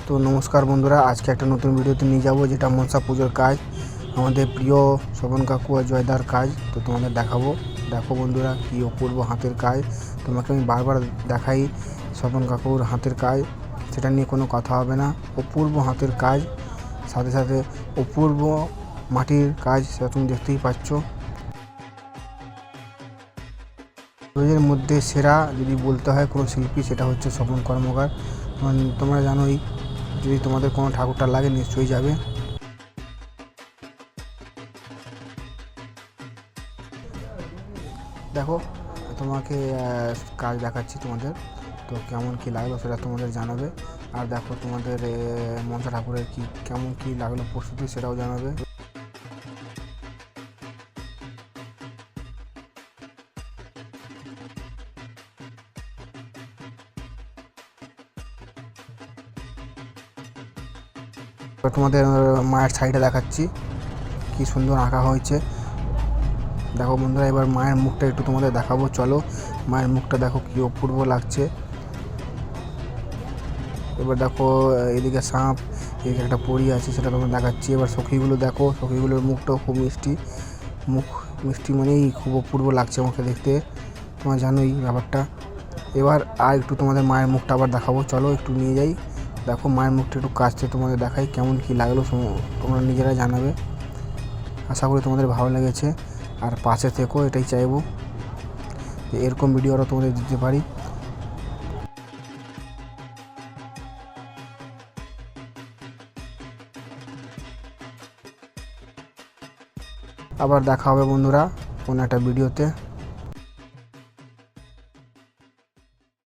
তো নমস্কার বন্ধুরা, আজকে একটা নতুন ভিডিওতে নিয়ে যাব যেটা মনসা পুজোর কাজ, আমাদের প্রিয় শোভন কাকু আর জয়দার কাজ। তো তোমাদের দেখাবো। দেখো বন্ধুরা, কি অপূর্ব হাতের কাজ। তোমাকে আমি বারবার দেখাই শোভন কাকুর হাতের কাজ, সেটা নিয়ে কোনো কথা হবে না। অপূর্ব হাতের কাজ, সাথে সাথে অপূর্ব মাটির কাজ, সেটা তুমি দেখতেই পাচ্ছ। এর মধ্যে সেরা যদি বলতে হয় কোনো শিল্পী, সেটা হচ্ছে শোভন কর্মকার। তোমরা জানোই, যদি তোমাদের কোনো ঠাকুরটা লাগে নিশ্চয়ই যাবে। দেখো, তোমাকে কাজ দেখাচ্ছি তোমাদের, তো কেমন কি লাগলো সেটা তোমাদের জানাবে। আর দেখো তোমাদের মনসা ঠাকুরের কি কেমন কি লাগলো প্রস্তুতি, সেটাও জানাবে। তোমাদের মায়ের শাড়িটা দেখাচ্ছি, কি সুন্দর আঁকা হয়েছে। দেখো বন্ধুরা, এবার মায়ের মুখটা একটু তোমাদের দেখাবো, চলো। মায়ের মুখটা দেখো কি অপূর্ব লাগছে। এবার দেখো এদিকে সাপ, এদিকে একটা পরি আছে, সেটা তোমাদের দেখাচ্ছি। এবার সখীগুলো দেখো, সখীগুলোর মুখটাও খুব মিষ্টি। মুখ মিষ্টি মানেই খুব অপূর্ব লাগছে আমাকে দেখতে, তোমরা জানোই ব্যাপারটা। এবার আর একটু তোমাদের মায়ের মুখটা আবার দেখাবো, চলো একটু নিয়ে যাই। দেখো মায়ের মুখটা একটু কাছতে তোমাদের দেখাই, কেমন কি লাগলো তোমরা নিজেরা জানাবে। আশা করি তোমাদের ভালো লেগেছে, আর পাশে থেকো, এটাই চাইবো যে এরকম ভিডিও আরও তোমাদের দিতে পারি। আবার দেখা হবে বন্ধুরা কোনো একটা ভিডিওতে।